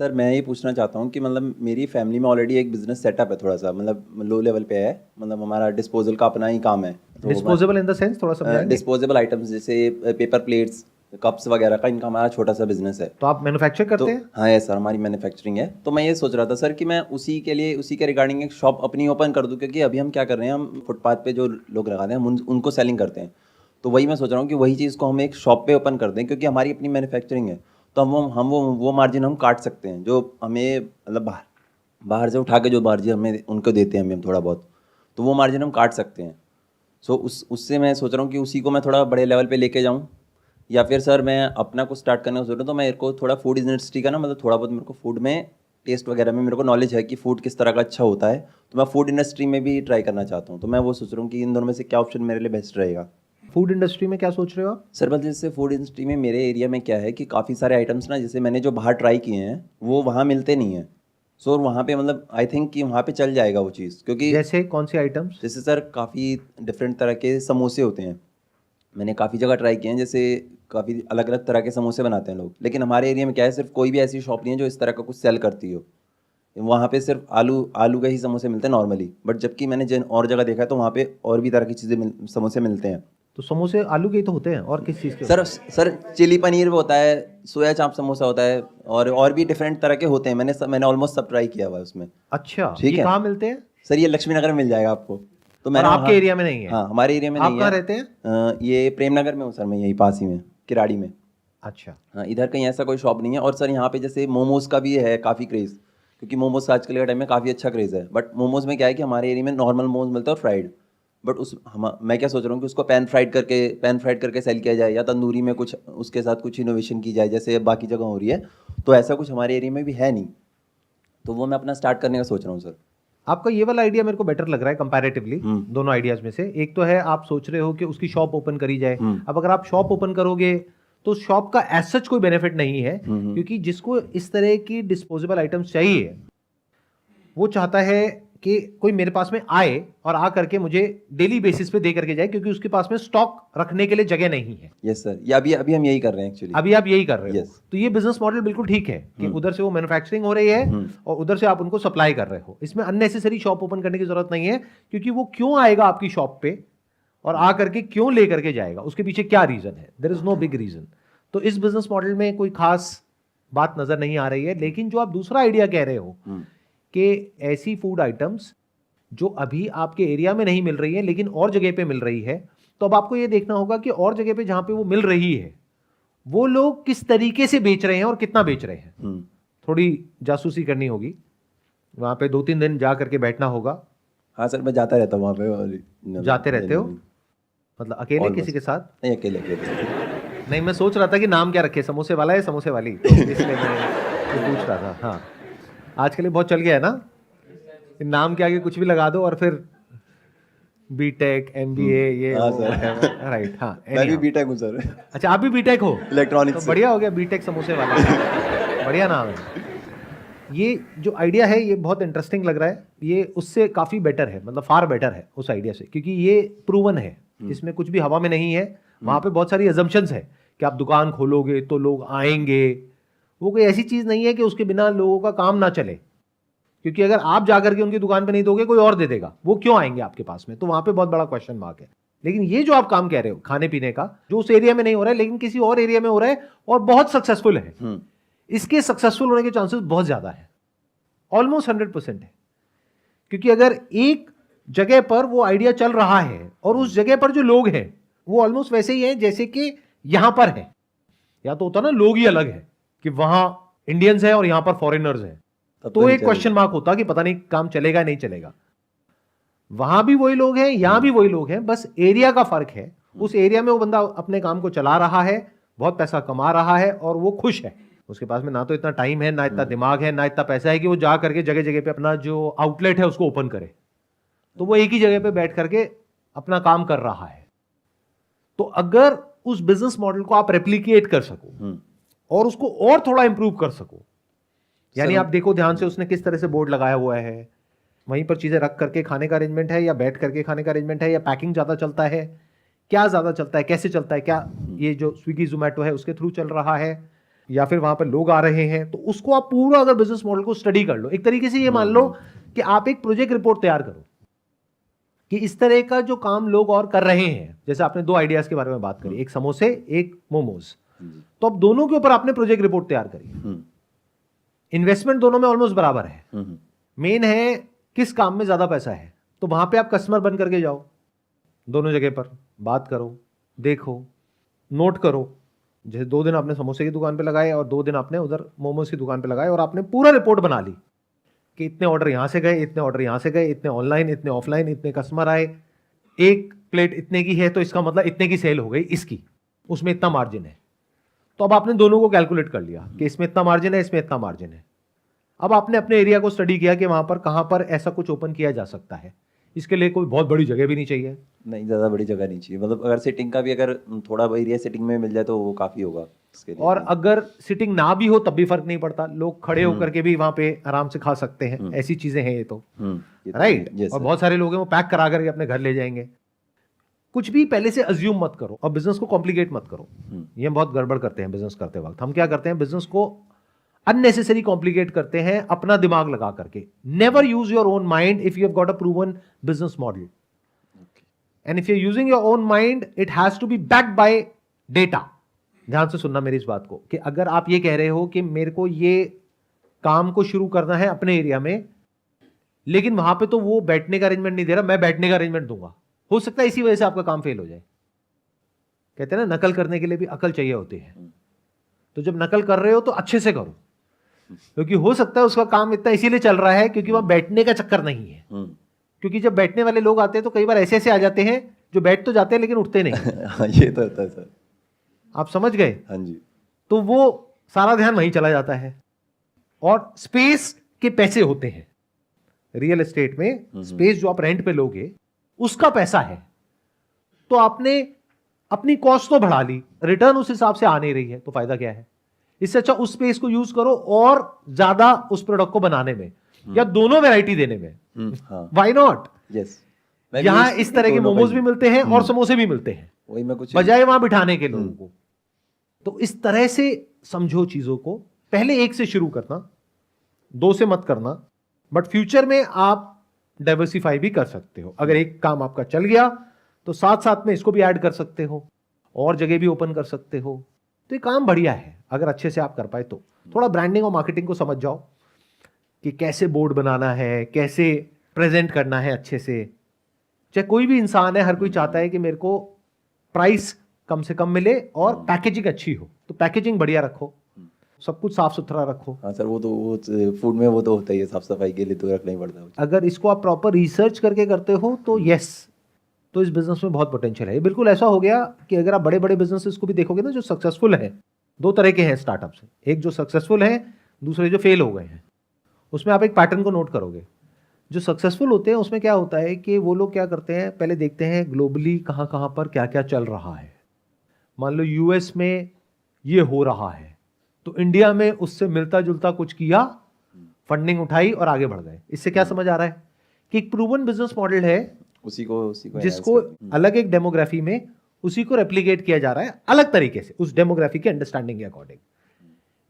Sir मैं ये पूछना चाहता हूँ कि मतलब मेरी फैमिली में ऑलरेडी एक बिजनेस सेटअप है, थोड़ा सा मतलब लो लेवल पे है। मतलब हमारा डिस्पोजल का अपना ही काम है। तो डिस्पोजेबल इन द सेंस थोड़ा समझाएंगे। डिस्पोजेबल आइटम्स जैसे पेपर प्लेट्स, कप्स वगैरह का इनका हमारा छोटा सा बिजनेस है। तो आप मैन्युफैक्चर तो करते हैं? हाँ ये सर हमारी मैन्युफैक्चरिंग है। तो मैं ये सोच रहा था सर कि मैं उसी के लिए उसी के रिगार्डिंग एक शॉप अपनी ओपन कर दूं, क्योंकि अभी हम क्या कर रहे हैं, हम फुटपाथ पे जो लोग लगाते हैं हम उनको सेलिंग करते हैं। तो वही मैं सोच रहा हूँ कि वही चीज़ को हम एक शॉप पे ओपन कर दें, क्योंकि हमारी अपनी मैन्युफैक्चरिंग है। तो हम वो मार्जिन हम काट सकते हैं जो हमें मतलब बाहर बाहर से उठा के जो मार्जिन हमें उनको देते हैं हम थोड़ा बहुत, तो वो मार्जिन हम काट सकते हैं। सो उससे मैं सोच रहा हूँ कि उसी को मैं थोड़ा बड़े लेवल पे लेके जाऊँ, या फिर सर मैं अपना कुछ स्टार्ट करने को सोच रहा हूँ। तो मेरे को थोड़ा फूड इंडस्ट्री का ना मतलब थोड़ा बहुत मेरे को फूड में टेस्ट वगैरह में मेरे को नॉलेज है कि फूड किस तरह का अच्छा होता है। तो मैं फूड इंडस्ट्री में भी ट्राई करना चाहता हूँ। तो मैं वो सोच रहा हूँ कि इन दोनों में से क्या ऑप्शन मेरे लिए बेस्ट रहेगा। फूड इंडस्ट्री में क्या सोच रहे हो आप? सर मतलब जैसे फूड इंडस्ट्री में मेरे एरिया में क्या है कि काफ़ी सारे आइटम्स ना, जैसे मैंने जो बाहर ट्राई किए हैं वो वहाँ मिलते नहीं हैं। सो वहाँ पे मतलब आई थिंक कि वहाँ पे चल जाएगा वो चीज़, क्योंकि जैसे कौन सी आइटम्स? जैसे सर काफ़ी डिफरेंट तरह के समोसे होते हैं। मैंने काफ़ी जगह ट्राई किए हैं, जैसे काफ़ी अलग अलग तरह के समोसे बनाते हैं लोग, लेकिन हमारे एरिया में क्या है, सिर्फ कोई भी ऐसी शॉप नहीं है जो इस तरह का कुछ सेल करती हो। वहाँ पे सिर्फ आलू आलू के ही समोसे मिलते हैं नॉर्मली। बट जबकि मैंने जिन और जगह देखा है तो वहाँ पे और भी तरह की समोसे मिलते हैं। तो समोसे आलू के ही तो होते हैं, और किस चीज़ के सर होते हैं? सर चिली पनीर भी होता है, सोया चाप समोसा होता है, और भी डिफरेंट तरह के होते हैं। मैंने ऑलमोस्ट सब ट्राई किया हुआ है उसमें। अच्छा, ठीक ये है कहाँ मिलते हैं? सर, ये लक्ष्मी नगर में मिल जाएगा आपको। तो और मैंने आपके वहाँ, एरिया में नहीं है? हाँ हमारे एरिया में आप नहीं है। कहाँ रहते हैं? ये प्रेम नगर में हूँ सर, मैं यही पास ही में, किराड़ी में। अच्छा। हाँ इधर कहीं ऐसा कोई शॉप नहीं है। और सर यहाँ पे जैसे मोमोज़ का भी है काफ़ी क्रेज़, क्योंकि मोमोज़ का आजकल के टाइम में काफ़ी अच्छा क्रेज़ है। बट मोमोज़ में क्या है कि हमारे एरिया में नॉर्मल मोमोज़ मिलता है और फ्राइड। बट मैं क्या सोच रहा हूँ कि उसको पैन फ्राइड करके सेल किया जाए, या तंदूरी में कुछ उसके साथ कुछ इनोवेशन की जाए जैसे बाकी जगह हो रही है। तो ऐसा कुछ हमारे एरिया में भी है नहीं। तो वो मैं अपना स्टार्ट करने का सोच रहा हूँ सर। आपका ये वाला आइडिया मेरे को बेटर लग रहा है कंपैरेटिवली हम्म। दोनों आइडियाज में से। एक तो है आप सोच रहे हो कि उसकी शॉप ओपन करी जाए। हम्म। अब अगर आप शॉप ओपन करोगे तो शॉप का एज सच कोई बेनिफिट नहीं है, हम्म। क्योंकि जिसको इस तरह की डिस्पोजेबल आइटम्स चाहिए वो चाहता है कि कोई मेरे पास में आए और आ करके मुझे डेली बेसिस पे दे करके जाए, क्योंकि उसके पास में स्टॉक रखने के लिए जगह नहीं है। यस सर, ये अभी अभी हम यही कर रहे हैं एक्चुअली। अभी आप यही कर रहे हो। यस। तो ये बिजनेस मॉडल बिल्कुल ठीक है कि उधर से वो मैन्युफैक्चरिंग हो रही है और उधर से आप उनको सप्लाई कर रहे हो। इसमें अननेसेसरी शॉप ओपन करने की जरूरत नहीं है, क्योंकि वो क्यों आएगा आपकी शॉप पे और आ करके क्यों ले करके जाएगा, उसके पीछे क्या रीजन है? There is no big reason. तो इस बिजनेस मॉडल में कोई खास बात नजर नहीं आ रही है। लेकिन जो आप दूसरा आइडिया कह रहे हो कि ऐसी फूड आइटम्स जो अभी आपके एरिया में नहीं मिल रही है लेकिन और जगह पे मिल रही है, तो अब आपको यह देखना होगा कि और जगह पे जहां पे वो मिल रही है वो लोग किस तरीके से बेच रहे हैं और कितना बेच रहे हैं। थोड़ी जासूसी करनी होगी, वहां पे 2-3 दिन जा करके बैठना होगा। हाँ सर, मैं जाता रहता हूँ वहाँ पे। और जाते रहते हो? मतलब अकेले किसी ऑलमोस्ट के साथ? नहीं, अकेले अकेले। नहीं, मैं सोच रहा था कि नाम क्या रखे, समोसे वाला है समोसे वाली, तो इसलिए मैं ये पूछ रहा था। हाँ, आजकल ये बहुत चल गया है ना, कि नाम के आगे कुछ भी लगा दो और फिर बीटेक एमबीए ये हाँ वो सर। राइट। हाँ, मैं भी anyhow। बीटेक हूँ सर, अच्छा, आप भी बीटेक हो? तो इलेक्ट्रॉनिक्स से। बढ़िया हो गया, बीटेक समोसे वाला। बढ़िया नाम है। ये जो आइडिया है ये बहुत इंटरेस्टिंग लग रहा है। ये उससे काफ़ी बेटर है, मतलब फार बेटर है उस आइडिया से, क्योंकि ये प्रूवन है, इसमें कुछ भी हवा में नहीं है। वहाँ पे बहुत सारी अजम्पशंस है कि आप दुकान खोलोगे तो लोग आएंगे। वो कोई ऐसी चीज़ नहीं है कि उसके बिना लोगों का काम ना चले, क्योंकि अगर आप जाकर के उनकी दुकान पे नहीं दोगे कोई और दे देगा, वो क्यों आएंगे आपके पास में? तो वहाँ पे बहुत बड़ा क्वेश्चन मार्क है। लेकिन ये जो आप काम कह रहे हो खाने पीने का, जो उस एरिया में नहीं हो रहा है लेकिन किसी और एरिया में हो रहा है और बहुत सक्सेसफुल है, इसके सक्सेसफुल होने के चांसेस बहुत ज्यादा है, ऑलमोस्ट 100% है। क्योंकि अगर एक जगह पर वो आइडिया चल रहा है और उस जगह पर जो लोग हैं वो ऑलमोस्ट वैसे ही हैं जैसे कि यहां पर है। या तो होता ना लोग ही अलग है कि वहां इंडियंस है और यहां पर फॉरेनर्स हैं, तो नहीं एक क्वेश्चन चलेगा। मार्क होता कि पता नहीं काम चलेगा नहीं चलेगा। वहां भी वही लोग हैं, यहां भी वही लोग हैं, बस एरिया का फर्क है। उस एरिया में वो बंदा अपने काम को चला रहा है, बहुत पैसा कमा रहा है और वो खुश है। उसके पास में ना तो इतना टाइम है, ना इतना दिमाग है, ना इतना पैसा है कि वो जा करके जगह जगह पे अपना जो आउटलेट है उसको ओपन करे। तो वो एक ही जगह पे बैठ करके अपना काम कर रहा है। तो अगर उस बिजनेस मॉडल को आप रेप्लिकेट कर सको और उसको और थोड़ा इंप्रूव कर सको, यानी आप देखो ध्यान से उसने किस तरह से बोर्ड लगाया हुआ है, वहीं पर चीजें रख करके खाने का अरेंजमेंट है या बैठ करके खाने का अरेंजमेंट है, या पैकिंग ज्यादा चलता है, क्या ज्यादा चलता है, कैसे चलता है, क्या ये जो स्विगी जोमेटो है उसके थ्रू चल रहा है या फिर वहां पर लोग आ रहे हैं, तो उसको आप पूरा अगर बिजनेस मॉडल को स्टडी कर लो, एक तरीके से ये मान लो कि आप एक प्रोजेक्ट रिपोर्ट तैयार करो कि इस तरह का जो काम लोग और कर रहे हैं, जैसे आपने 2 आइडियाज के बारे में बात करी, एक समोसे एक मोमोज, तो अब दोनों के ऊपर आपने प्रोजेक्ट रिपोर्ट तैयार करी, इन्वेस्टमेंट दोनों में ऑलमोस्ट बराबर है, मेन है किस काम में ज्यादा पैसा है, तो वहां पे आप कस्टमर बन करके जाओ, दोनों जगह पर बात करो, देखो, नोट करो, जैसे 2 दिन आपने समोसे की दुकान पे लगाए और 2 दिन आपने उधर मोमोज की दुकान पे लगाए, और आपने पूरा रिपोर्ट बना ली कि इतने ऑर्डर यहां से गए, इतने ऑर्डर यहां से गए, इतने ऑनलाइन, इतने ऑफलाइन, इतने कस्टमर आए, एक प्लेट इतने की है तो इसका मतलब इतने की सेल हो गई इसकी, उसमें इतना मार्जिन है। तो अब आपने दोनों को कैलकुलेट कर लिया कि इसमें इतना मार्जिन है, इसमें इतना मार्जिन है। अब आपने अपने एरिया को स्टडी किया कि वहां पर कहां पर ऐसा कुछ ओपन किया जा सकता है। इसके लिए कोई बहुत बड़ी जगह भी नहीं चाहिए, नहीं ज़्यादा बड़ी जगह नहीं चाहिए, मतलब अगर सिटिंग का भी अगर थोड़ा एरिया सिटिंग में मिल जाए तो वो काफ़ी होगा इसके लिए। और अगर सिटिंग ना भी हो तब भी फर्क नहीं पड़ता, लोग खड़े होकर के भी वहां पे आराम से खा सकते हैं, ऐसी चीजें हैं ये तो, राइट। और बहुत सारे लोग हैं वो पैक करा करके अपने घर ले जाएंगे। कुछ भी पहले से अज्यूम मत करो और बिजनेस को कॉम्प्लिकेट मत करो, ये बहुत गड़बड़ करते हैं बिजनेस करते वक्त। हम क्या करते हैं, बिजनेस को अननेसेसरी कॉम्प्लिकेट करते हैं अपना दिमाग लगा करके। Never use your own mind if you have got a proven business model, and if you are using your own mind it has to be backed by data. ध्यान से सुनना मेरी इस बात को, कि अगर आप ये कह रहे हो कि मेरे को ये काम को शुरू करना है अपने एरिया में, लेकिन वहां पे तो वो बैठने का अरेंजमेंट नहीं दे रहा, मैं बैठने का अरेंजमेंट दूंगा, हो सकता है इसी वजह से आपका काम फेल हो जाए। कहते हैं ना, नकल करने के लिए भी अकल चाहिए होती है। तो जब नकल कर रहे हो तो अच्छे से करो, क्योंकि हो सकता है उसका काम इतना इसीलिए चल रहा है क्योंकि वहां बैठने का चक्कर नहीं है। क्योंकि जब बैठने वाले लोग आते हैं तो कई बार ऐसे ऐसे आ जाते हैं जो बैठ तो जाते हैं लेकिन उठते नहीं। ये तो होता है सर, आप समझ गए? हाँ जी। तो वो सारा ध्यान वहीं चला जाता है। और स्पेस के पैसे होते हैं रियल एस्टेट में, स्पेस जो आप रेंट पे लोगे उसका पैसा है, तो आपने अपनी कॉस्ट तो बढ़ा ली, रिटर्न उस हिसाब से आ नहीं रही है, तो फायदा क्या है? इससे अच्छा उस स्पेस को यूज करो और ज्यादा उस प्रोडक्ट को बनाने में या दोनों वैरायटी देने में। Why not? यस, यहां इस तरह के मोमोज भी मिलते हैं और समोसे भी मिलते हैं, वही मैं कुछ बजाय वहां बिठाने के लोगों को। तो इस तरह से समझो चीजों को, पहले 1 से शुरू करना, 2 से मत करना, बट फ्यूचर में आप डाइवर्सिफाई भी कर सकते हो। अगर एक काम आपका चल गया तो साथ साथ में इसको भी ऐड कर सकते हो और जगह भी ओपन कर सकते हो। तो ये काम बढ़िया है अगर अच्छे से आप कर पाए तो। थोड़ा ब्रांडिंग और मार्केटिंग को समझ जाओ कि कैसे बोर्ड बनाना है, कैसे प्रेजेंट करना है अच्छे से। चाहे कोई भी इंसान है, हर कोई चाहता है कि मेरे को प्राइस कम से कम मिले और पैकेजिंग अच्छी हो, तो पैकेजिंग बढ़िया रखो, सब कुछ साफ सुथरा रखो। हाँ सर, वो फूड में वो तो होता ही है, साफ सफाई के लिए तो रखना ही पड़ता है। अगर इसको आप प्रॉपर रिसर्च करके करते हो तो यस, तो इस बिजनेस में बहुत पोटेंशियल है। ये बिल्कुल ऐसा हो गया कि अगर आप बड़े बड़े बिजनेसेस को भी देखोगे ना जो सक्सेसफुल है, 2 तरह के हैं स्टार्टअप्स, एक जो सक्सेसफुल है, दूसरे जो फेल हो गए हैं। उसमें आप एक पैटर्न को नोट करोगे। जो सक्सेसफुल होते हैं उसमें क्या होता है कि वो लोग क्या करते हैं, पहले देखते हैं ग्लोबली कहाँ कहाँ पर क्या क्या चल रहा है। मान लो यूएस में ये हो रहा है तो इंडिया में उससे मिलता जुलता कुछ किया, फंडिंग उठाई और आगे बढ़ गए। इससे क्या समझ आ रहा है कि एक प्रूवन बिजनेस मॉडल है उसी को जिसको अलग एक डेमोग्राफी में उसी को रेप्लिकेट किया जा रहा है अलग तरीके से, उस डेमोग्राफी के अंडरस्टैंडिंग के अकॉर्डिंग,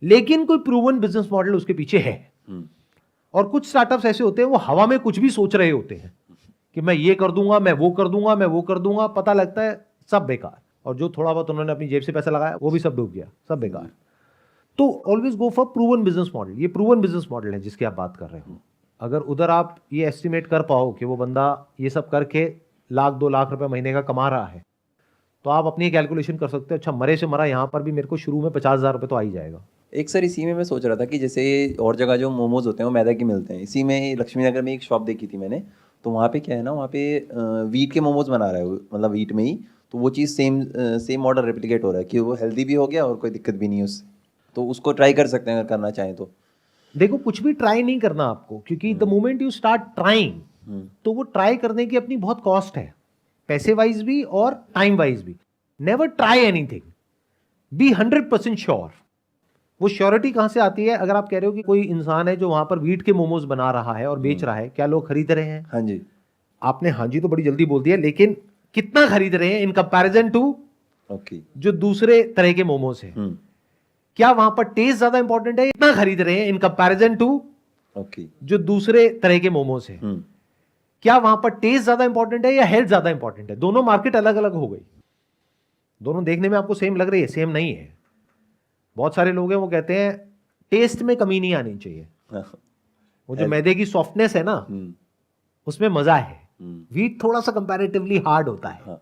लेकिन कोई प्रूवन बिजनेस मॉडल उसके पीछे है। और कुछ स्टार्टअप्स ऐसे होते हैं वो हवा में कुछ भी सोच रहे होते हैं कि मैं ये कर दूंगा, मैं वो कर दूंगा, मैं वो कर दूंगा, पता लगता है सब बेकार। और जो थोड़ा बहुत उन्होंने अपनी जेब से पैसा लगाया वो भी सब डूब गया, सब बेकार। तो always go for proven business model. ये प्रूवन बिजनेस मॉडल है जिसकी आप बात कर रहे हो। अगर उधर आप ये एस्टिमेट कर पाओ कि वो बंदा ये सब करके 1-2 लाख रुपए महीने का कमा रहा है, तो आप अपनी कैलकुलेशन कर सकते हो, अच्छा मरे से मरा यहाँ पर भी मेरे को शुरू में 50,000 रुपये तो आ ही जाएगा। एक सर इसी में मैं सोच रहा था कि जैसे और जगह जो मोमोज होते हैं वो मैदा के मिलते हैं, इसी में लक्ष्मी नगर में एक शॉप देखी थी मैंने, तो वहाँ पे क्या है ना, वहाँ पे वीट के मोमोज बना रहा है, मतलब वीट में ही, तो वो चीज़ सेम ऑर्डर रेप्लिकेट हो रहा है कि वो हेल्दी भी हो गया और कोई दिक्कत भी नहीं है उससे। तो उसको ट्राई कर सकते हैं अगर करना चाहें तो। देखो, कुछ भी ट्राई नहीं करना आपको, क्योंकि the moment you start trying तो वो ट्राई करने की अपनी बहुत कॉस्ट है, पैसे वाइज भी और टाइम वाइज भी। Never try anything, be 100% sure. वो श्योरिटी कहां से आती है? अगर आप कह रहे हो कि कोई इंसान है जो वहां पर वीट के मोमोज बना रहा है और बेच रहा है, क्या लोग खरीद रहे हैं? हाँ जी। आपने हाँ जी तो बड़ी जल्दी बोल दिया, लेकिन कितना खरीद रहे हैं इन कंपैरिजन टू ओके जो दूसरे तरह के मोमोज हैं? क्या वहां पर टेस्ट ज्यादा इंपॉर्टेंट है, इतना खरीद रहे हैं इन कंपैरिजन टू ओके जो दूसरे तरह के मोमोज हैं? क्या वहां पर टेस्ट ज्यादा इंपॉर्टेंट है या हेल्थ ज्यादा इंपॉर्टेंट है? दोनों मार्केट अलग अलग हो गई, दोनों देखने में आपको सेम लग रही है, सेम नहीं है। बहुत सारे लोग हैं वो कहते हैं टेस्ट में कमी नहीं आनी चाहिए, वो जो मैदे की सॉफ्टनेस है ना उसमें मजा है, व्हीट थोड़ा सा कंपैरेटिवली हार्ड होता है। हाँ।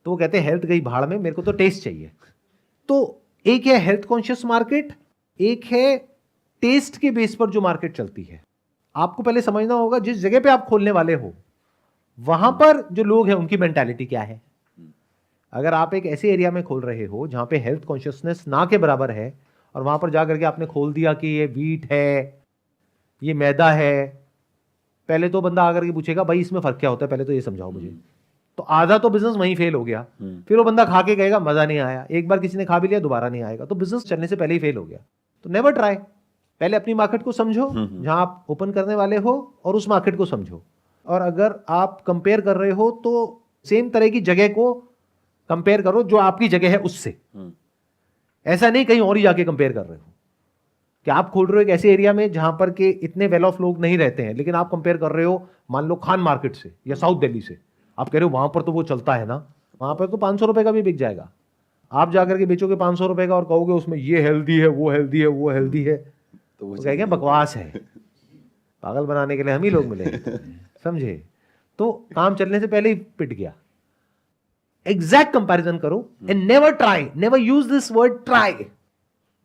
तो वो कहते हैं हेल्थ गई भाड़ में, मेरे को तो टेस्ट चाहिए। तो एक है हेल्थ कॉन्शियस मार्केट, एक है टेस्ट के बेस पर जो मार्केट चलती है। आपको पहले समझना होगा जिस जगह पे आप खोलने वाले हो वहां पर जो लोग हैं उनकी मेंटालिटी क्या है। अगर आप एक ऐसे एरिया में खोल रहे हो जहां पे हेल्थ कॉन्शियसनेस ना के बराबर है और वहां पर जाकर के आपने खोल दिया कि ये व्हीट है, ये मैदा है, पहले तो बंदा आकर के पूछेगा भाई इसमें फर्क क्या होता है, पहले तो ये समझाओ मुझे। तो आधा तो बिजनेस वहीं फेल हो गया। फिर वो बंदा खा के गएगा, मजा नहीं आया, एक बार किसी ने खा भी लिया दोबारा नहीं आएगा, तो बिजनेस चलने से पहले ही फेल हो गया। तो नेवर ट्राई, पहले अपनी मार्केट को समझो जहां आप ओपन करने वाले हो और उस मार्केट को समझो। और अगर आप कंपेयर कर रहे हो तो सेम तरह की जगह को कंपेयर करो जो आपकी जगह है उससे। ऐसा नहीं कहीं और ही जाके कंपेयर कर रहे हो कि आप खोल रहे हो एक ऐसे एरिया में जहां पर के इतने वेल ऑफ लोग नहीं रहते हैं, लेकिन आप कंपेयर कर रहे हो मान लो खान मार्केट से या साउथ दिल्ली से। आप कह रहे हो वहां पर तो वो चलता है ना, वहां पर तो 500 रुपए का भी बिक जाएगा। आप जाकर के बेचोगे 500 रुपए का और कहोगे उसमें ये हेल्दी है, वो हेल्दी है, वो हेल्दी है, तो वो कहेंगे बकवास है। पागल बनाने के लिए हम ही लोग मिले, समझे? तो काम चलने से पहले ही पिट गया। एग्जैक्ट कंपैरिजन करो and never try, never use this word try,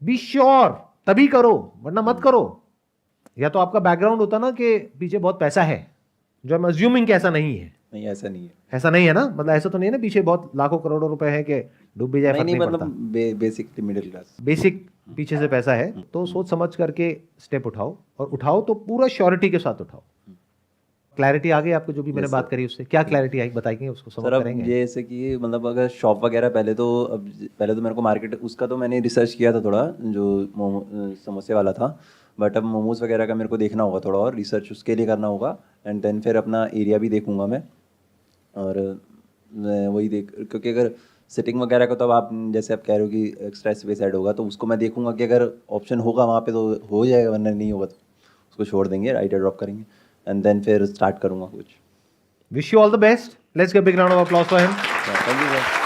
be sure, तभी करो वरना मत करो। या तो आपका बैकग्राउंड होता ना कि पीछे बहुत पैसा है, जो हम अज्यूमिंग कि ऐसा नहीं है। नहीं ऐसा नहीं है, ऐसा नहीं है ना, मतलब ऐसा तो नहीं है ना पीछे बहुत लाखों करोड़ों रुपए है कि डूब भी जाए फर्क नहीं पड़ता। बेसिकली मिडिल क्लास, बेसिक पीछे से पैसा है, तो सोच समझ करके स्टेप उठाओ, और उठाओ तो पूरा श्योरिटी के साथ उठाओ। क्लैरिटी आ गई आपको जो भी मैंने बात करी उससे? क्या क्लैरिटी आई बताएंगे, उसको समझ करेंगे। ये जैसे कि मतलब अगर शॉप वगैरह पहले तो मेरे को मार्केट उसका तो मैंने रिसर्च किया था थोड़ा, जो समोसे वाला था, बट अब मोमोज वगैरह का मेरे को देखना होगा थोड़ा और रिसर्च उसके लिए करना होगा। एंड देन फिर अपना एरिया भी देखूंगा मैं, और मैं वही क्योंकि अगर सिटिंग वगैरह का तो अब आप जैसे आप कह रहे हो कि एक्स्ट्रा स्पेस ऐड होगा, तो उसको मैं देखूंगा कि अगर ऑप्शन होगा वहाँ पे तो हो जाएगा, वरना नहीं होगा तो उसको छोड़ देंगे, आइडिया ड्रॉप करेंगे एंड देन फिर स्टार्ट करूँगा कुछ। Wish you all the best, let's give big round of applause for him. Thank you sir.